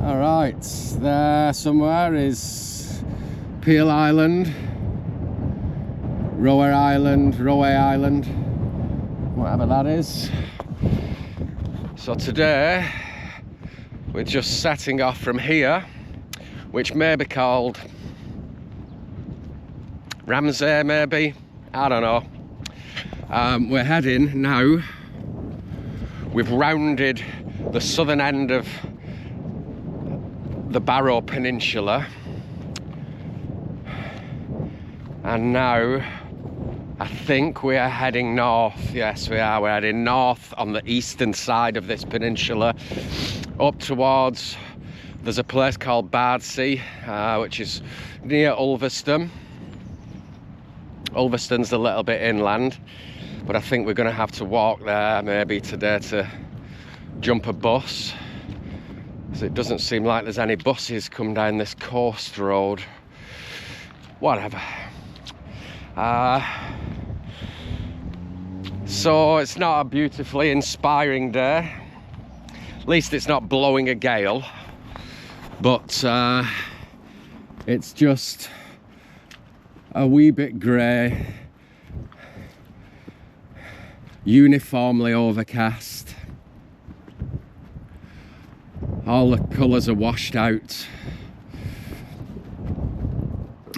All right, there somewhere is Peel Island, Roe Island, whatever that is. So today we're just setting off from here, which may be called Ramsey, maybe, I don't know. We're heading now. We've rounded the southern end of the Barrow Peninsula, and now I think we are heading north. Yes, we are. We're heading north on the eastern side of this peninsula, up towards, there's a place called Bardsea, which is near Ulverston. Ulverston's a little bit inland, but I think we're going to have to walk there maybe today to jump a bus. So it doesn't seem like there's any buses come down this coast road. Whatever. So it's not a beautifully inspiring day. At least it's not blowing a gale. But it's just a wee bit grey, uniformly overcast. All the colours are washed out,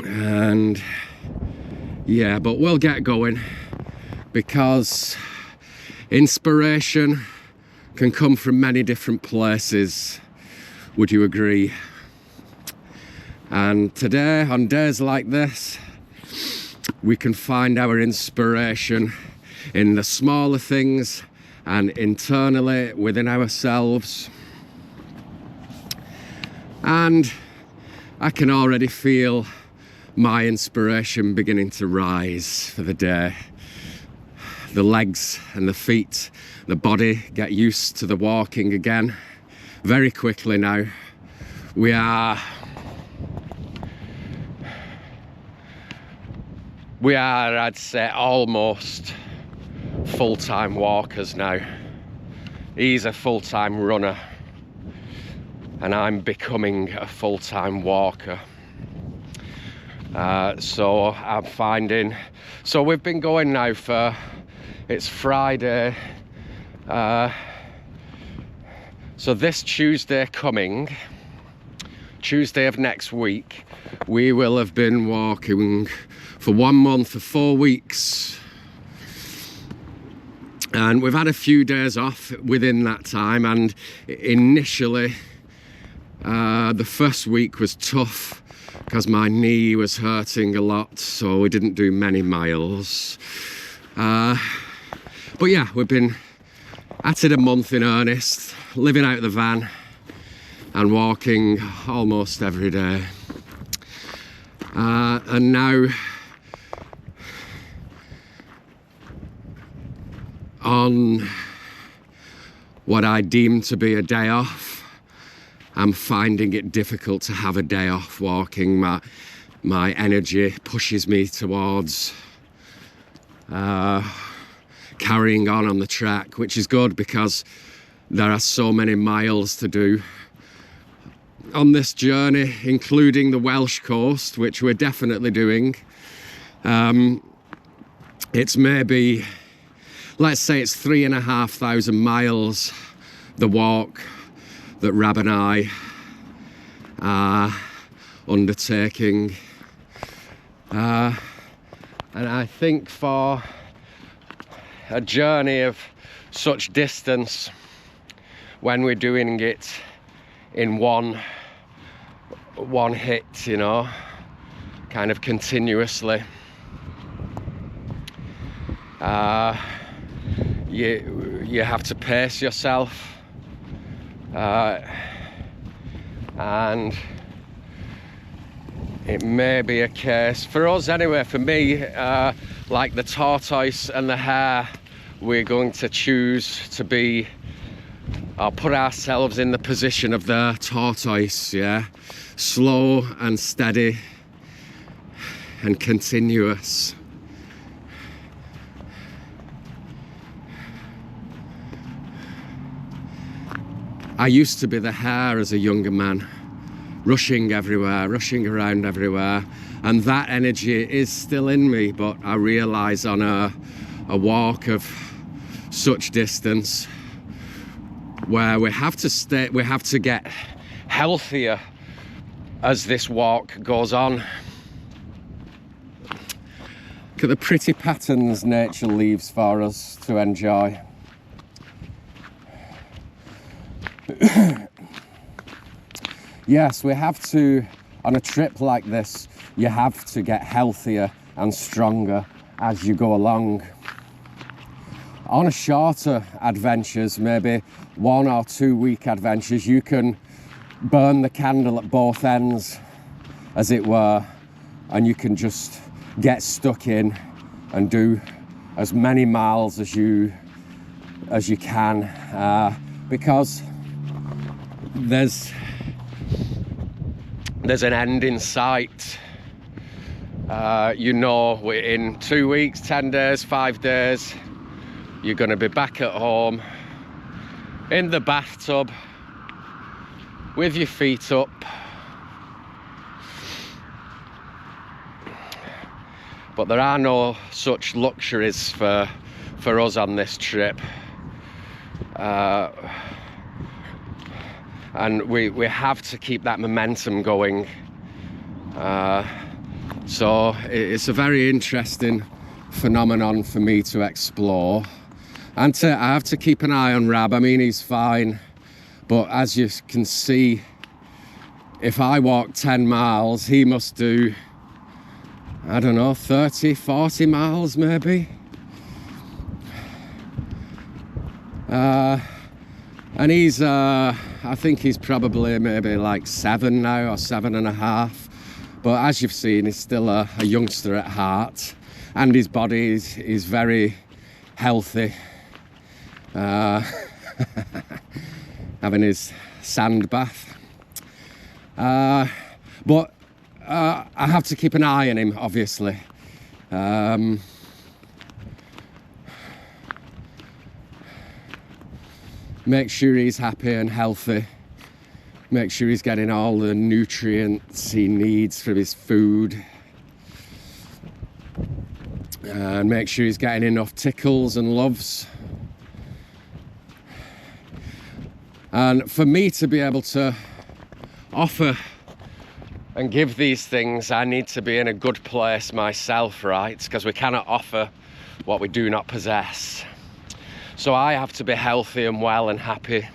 and yeah, but we'll get going, because inspiration can come from many different places. Would you agree? And today, on days like this, we can find our inspiration in the smaller things and internally within ourselves. And I can already feel my inspiration beginning to rise for the day. The legs and the feet, the body get used to the walking again very quickly now. We are, I'd say, almost full-time walkers now. He's a full-time runner, and I'm becoming a full-time walker. So I'm finding, so we've been going now for, it's Friday, so this Tuesday coming, Tuesday of next week, we will have been walking for 1 month, for 4 weeks. And we've had a few days off within that time, and initially the first week was tough because my knee was hurting a lot, so we didn't do many miles. But yeah, we've been at it a month in earnest, living out the van and walking almost every day. And now, on what I deem to be a day off, I'm finding it difficult to have a day off walking. My energy pushes me towards carrying on the track, which is good because there are so many miles to do on this journey, including the Welsh coast, which we're definitely doing. It's maybe, let's say it's 3,500 miles, the walk that Rab and I are undertaking. And I think for a journey of such distance, when we're doing it in one hit, you know, kind of continuously, you have to pace yourself. And it may be a case, for us anyway, for me, like the tortoise and the hare, we're going to choose to be, or put ourselves in the position of the tortoise, yeah? Slow and steady and continuous. I used to be the hare as a younger man, rushing everywhere, rushing around everywhere, and that energy is still in me, but I realise on a walk of such distance where we have to get healthier as this walk goes on. Look at the pretty patterns nature leaves for us to enjoy. Yes, we have to, on a trip like this, you have to get healthier and stronger as you go along. On a shorter adventures, maybe 1 or 2 week adventures, you can burn the candle at both ends, as it were, and you can just get stuck in and do as many miles as you can, because there's an end in sight. You know, we're in 2 weeks, 10 days, 5 days, you're going to be back at home in the bathtub with your feet up, but there are no such luxuries for us on this trip, and we have to keep that momentum going. So it's a very interesting phenomenon for me to explore, and I have to keep an eye on Rab. I mean, he's fine, but as you can see, if I walk 10 miles, he must do, I don't know, 30, 40 miles maybe. And he's, I think he's probably maybe like 7 now, or 7.5. But as you've seen, he's still a youngster at heart, and his body is very healthy. Having his sand bath. But I have to keep an eye on him, obviously. Make sure he's happy and healthy. Make sure he's getting all the nutrients he needs from his food. And make sure he's getting enough tickles and loves. And for me to be able to offer and give these things, I need to be in a good place myself, right? Because we cannot offer what we do not possess. So I have to be healthy and well and happy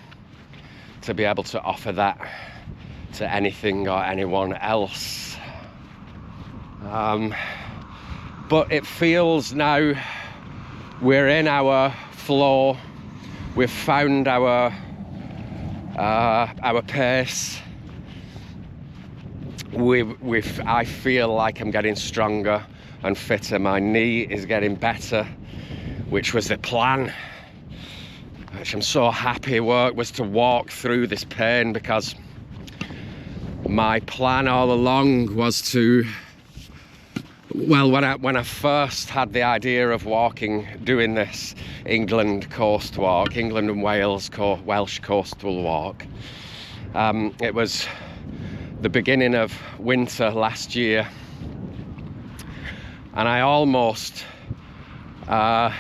to be able to offer that to anything or anyone else. But it feels now we're in our flow. We've found our pace. I feel like I'm getting stronger and fitter. My knee is getting better, which was the plan, which I'm so happy was to walk through this pain, because my plan all along was to, well, when I first had the idea of doing this England coast walk, England and Wales Welsh coastal walk, it was the beginning of winter last year, and I almost, I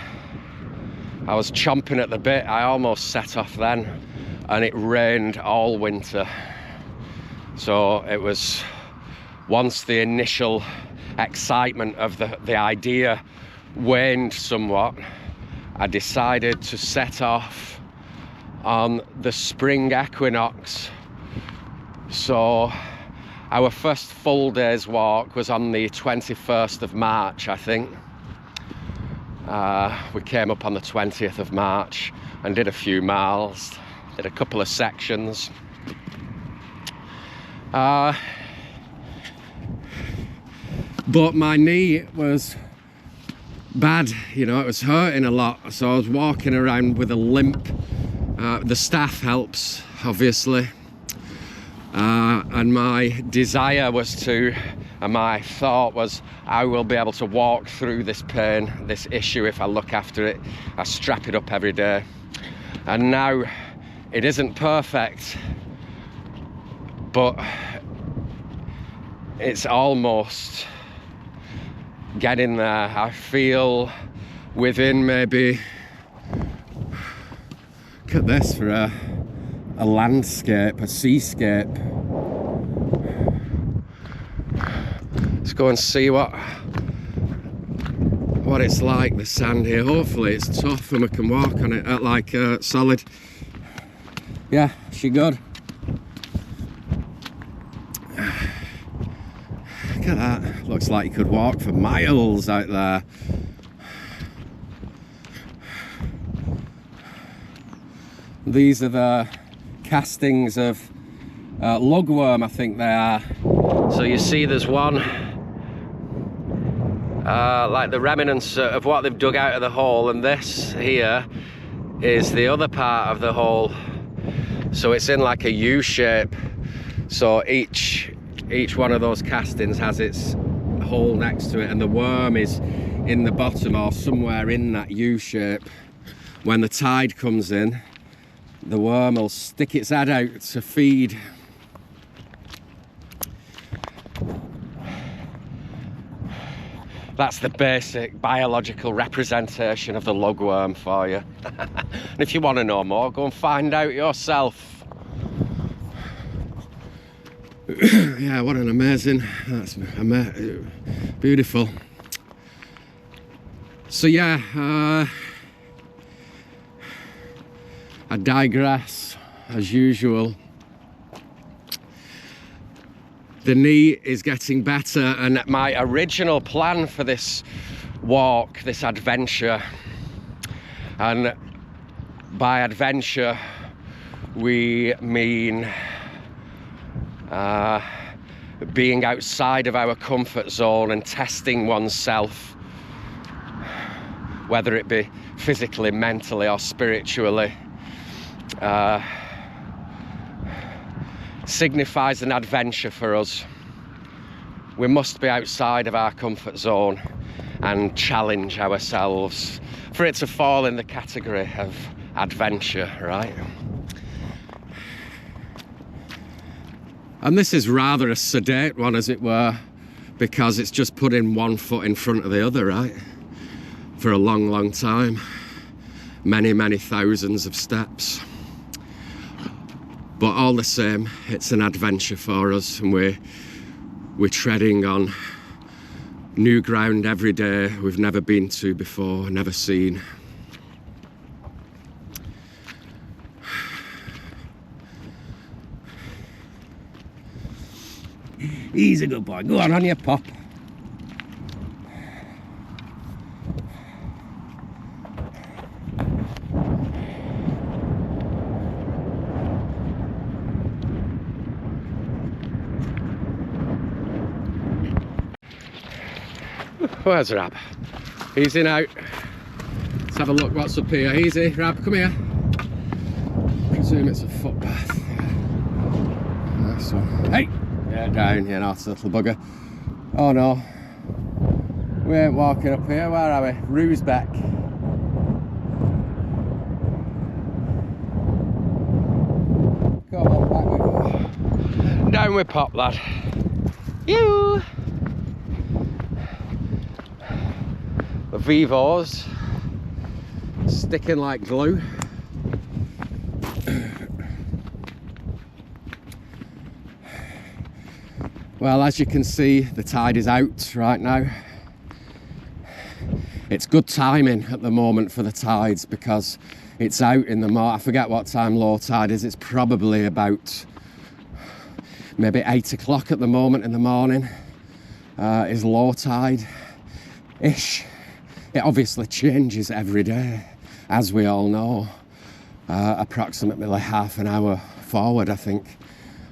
was chomping at the bit. I almost set off then, and it rained all winter. So it was, once the initial excitement of the idea waned somewhat, I decided to set off on the spring equinox. So our first full day's walk was on the 21st of March, I think. We came up on the 20th of March and did a few miles, did a couple of sections. But my knee was bad, you know, it was hurting a lot, so I was walking around with a limp. The staff helps, obviously, and my desire was to, and my thought was, I will be able to walk through this pain, this issue, if I look after it. I strap it up every day. And now It isn't perfect, but it's almost getting there. I feel within maybe, look at this for a landscape, a seascape. Let's go and see what it's like, the sand here. Hopefully it's tough and we can walk on it at like solid. Yeah, she good. Look at that. Looks like you could walk for miles out there. These are the castings of lugworm, I think they are. So you see there's one, like the remnants of what they've dug out of the hole, and this here is the other part of the hole. So it's in like a U shape. So each one of those castings has its hole next to it, and the worm is in the bottom or somewhere in that U shape. When the tide comes in, the worm will stick its head out to feed. That's the basic biological representation of the lugworm for you. And if you want to know more, go and find out yourself. Yeah, what an amazing, that's beautiful. So yeah, I digress as usual. The knee is getting better, and my original plan for this walk, this adventure, and by adventure we mean being outside of our comfort zone and testing oneself, whether it be physically, mentally or spiritually, signifies an adventure for us. We must be outside of our comfort zone and challenge ourselves for it to fall in the category of adventure, right? And this is rather a sedate one, as it were, because it's just putting one foot in front of the other, right? For a long, long time. Many, many thousands of steps. But all the same, it's an adventure for us, and we're treading on new ground every day we've never been to before, never seen. He's a good boy. Go on your pop. Where's Rab? Easy now. Let's have a look what's up here. Easy, Rab, come here. I presume it's a footpath. Nice one. Hey! Yeah, down, you nasty little bugger. Oh no. We ain't walking up here, where are we? Roosbeck. Come on, back we go. Down we pop, lad. You. The Vivos sticking like glue. Well, as you can see, the tide is out right now. It's good timing at the moment for the tides because it's out in the morning. I forget what time low tide is. It's probably about maybe 8 o'clock at the moment in the morning is low tide-ish. It obviously changes every day, as we all know. Approximately half an hour forward, I think,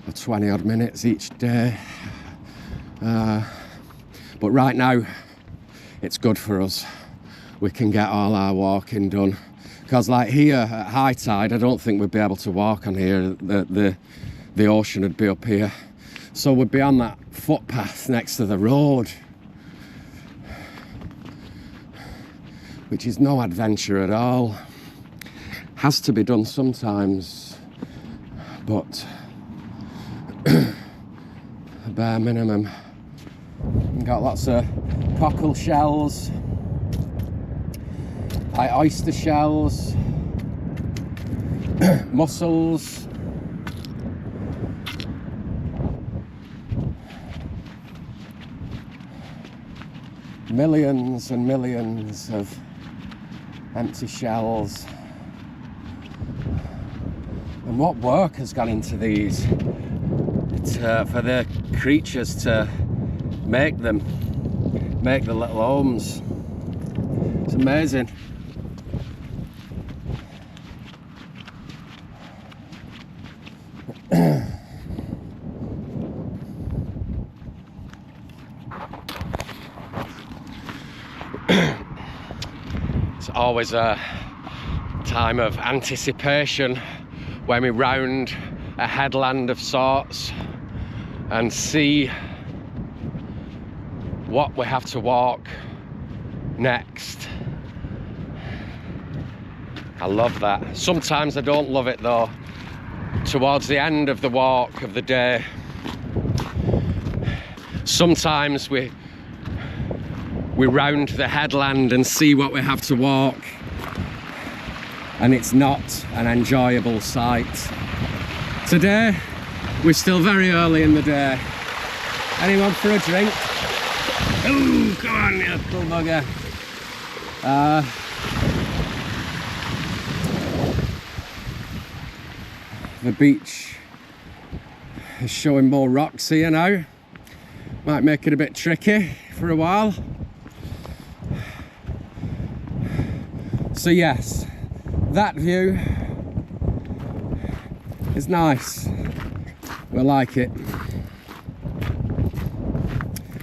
or 20 odd minutes each day. But right now, it's good for us. We can get all our walking done. Because like here at high tide, I don't think we'd be able to walk on here. The ocean would be up here. So we'd be on that footpath next to the road, which is no adventure at all. Has to be done sometimes. but the bare minimum. We've got lots of cockle shells, like oyster shells, mussels, millions and millions of empty shells. And what work has gone into these for the creatures to make the little homes. It's amazing. It's always a time of anticipation when we round a headland of sorts and see what we have to walk next. I love that. Sometimes I don't love it though. Towards the end of the walk of the day, sometimes we round the headland and see what we have to walk, and it's not an enjoyable sight. Today, we're still very early in the day. Anyone for a drink? Oh, come on, you little bugger. The beach is showing more rocks here now. Might make it a bit tricky for a while. So yes, that view is nice. We like it.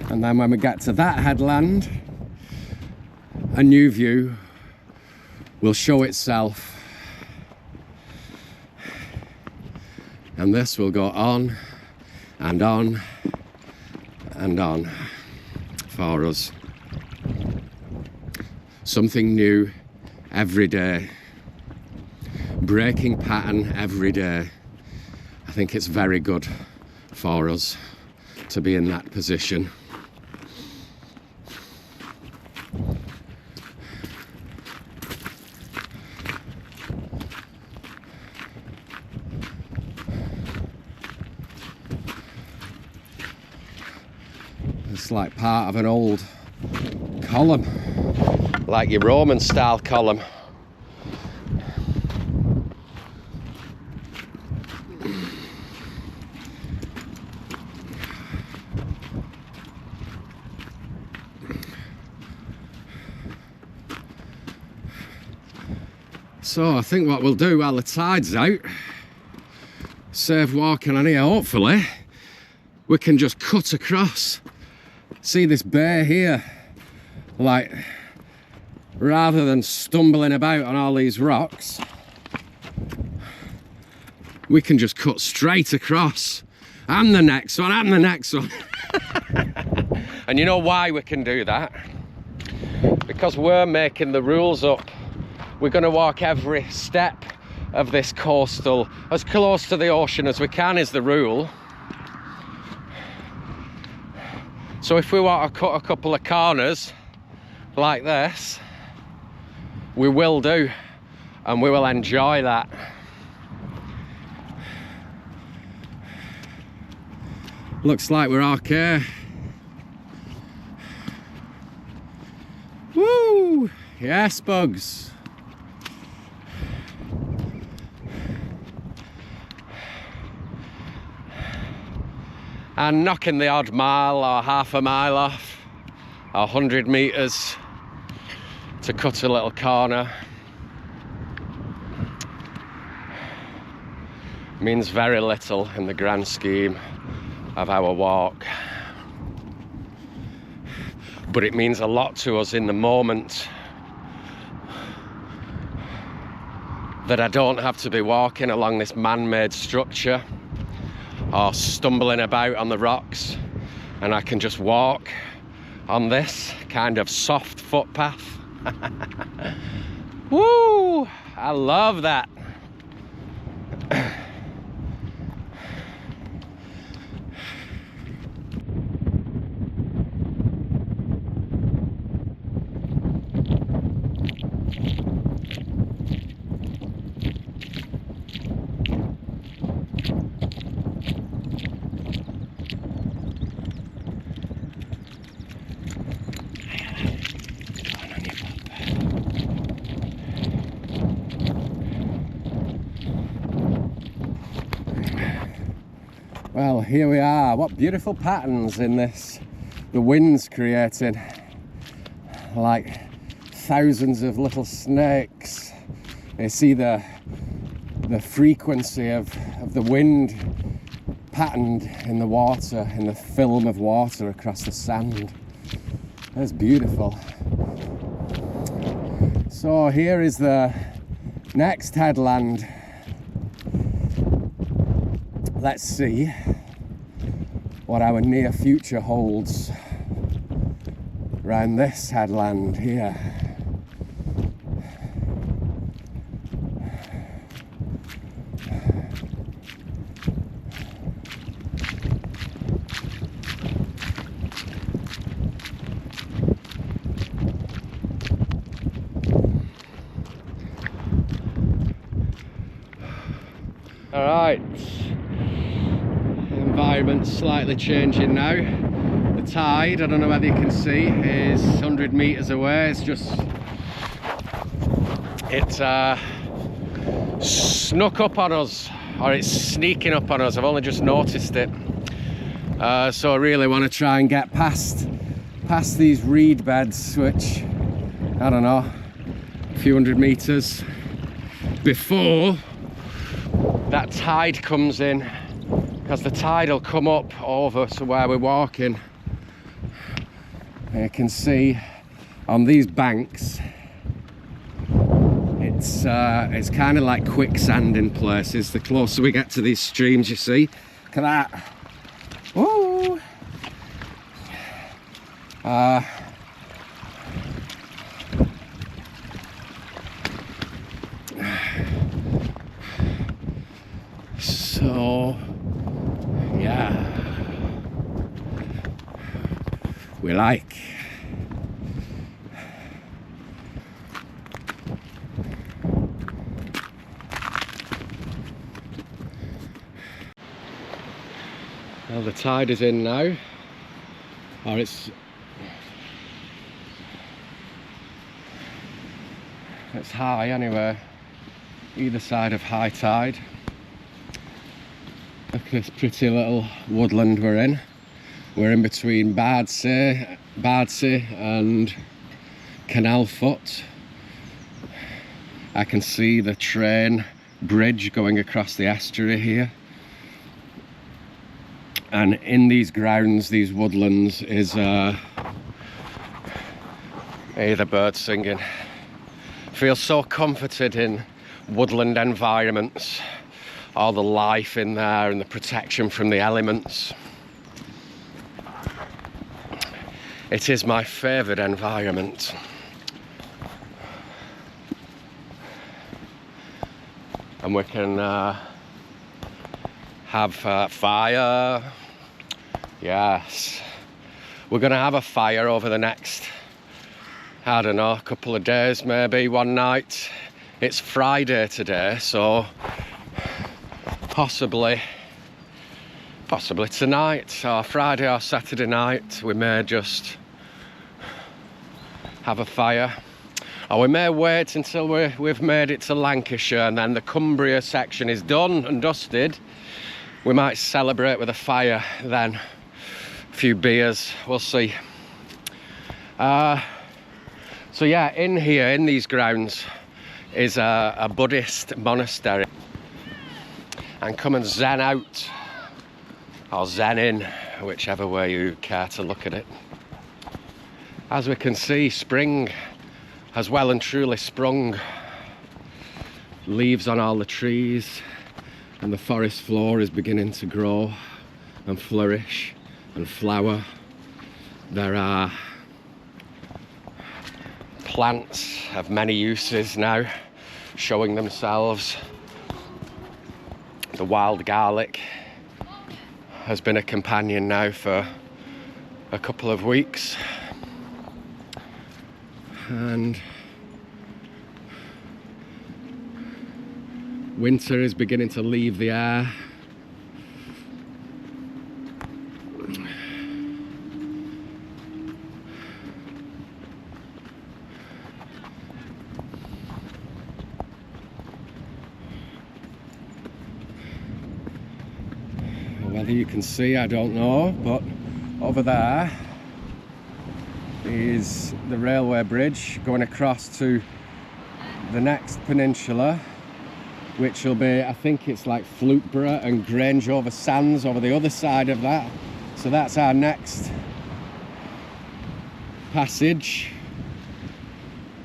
And then when we get to that headland, a new view will show itself. And this will go on and on and on for us. Something new every day. Breaking pattern every day. I think it's very good for us to be in that position. It's like part of an old column, like your Roman style column. So I think what we'll do while the tide's out, save walking on here, hopefully, we can just cut across. See this bay here, like, rather than stumbling about on all these rocks, we can just cut straight across, and the next one, and the next one. And you know why we can do that? Because we're making the rules up. We're going to walk every step of this coastal as close to the ocean as we can is the rule. So if we want to cut a couple of corners like this, we will do, and we will enjoy that. Looks like we're okay. Woo! Yes, bugs. And knocking the odd mile or half a mile off, or 100 metres to cut a little corner means very little in the grand scheme of our walk. But it means a lot to us in the moment, that I don't have to be walking along this man-made structure or stumbling about on the rocks, and I can just walk on this kind of soft footpath. Woo! I love that. Well, here we are. What beautiful patterns in this. The wind's creating like thousands of little snakes. You see the frequency of the wind patterned in the water, in the film of water across the sand. That's beautiful. So here is the next headland. Let's see what our near future holds around this headland here. All right. Environment's slightly changing now. The tide, I don't know whether you can see, is 100 meters away. It's just snuck up on us, or it's sneaking up on us. I've only just noticed it. So I really want to try and get past these reed beds, which, I don't know, a few hundred meters before that tide comes in, because the tide will come up over to where we're walking. And you can see on these banks, it's kind of like quicksand in places. The closer we get to these streams, you see. Look at that. Woo! So, yeah, we like. Well, the tide is in now, or it's high anyway, either side of high tide. Look at this pretty little woodland we're in. We're in between Bardsea and Canal Foot. I can see the train bridge going across the estuary here. And in these grounds, these woodlands, is the birds singing. I feel so comforted in woodland environments. All the life in there and the protection from the elements. It is my favourite environment. And we can have fire. Yes, we're going to have a fire over the next, I don't know, a couple of days, maybe one night. It's Friday today, so possibly tonight, or Friday or Saturday night, we may just have a fire. Or we may wait until we've made it to Lancashire and then the Cumbria section is done and dusted. We might celebrate with a fire then. A few beers, we'll see. So yeah, in here, in these grounds, is a Buddhist monastery. And come and zen out, or zen in, whichever way you care to look at it. As we can see, spring has well and truly sprung. Leaves on all the trees, and the forest floor is beginning to grow and flourish and flower. There are plants of many uses now showing themselves. The wild garlic has been a companion now for a couple of weeks, and winter is beginning to leave the air. Whether you can see, I don't know, but over there is the railway bridge going across to the next peninsula, which will be, I think it's like Fluteborough and Grange over Sands over the other side of that. So that's our next passage.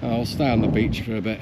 I'll stay on the beach for a bit.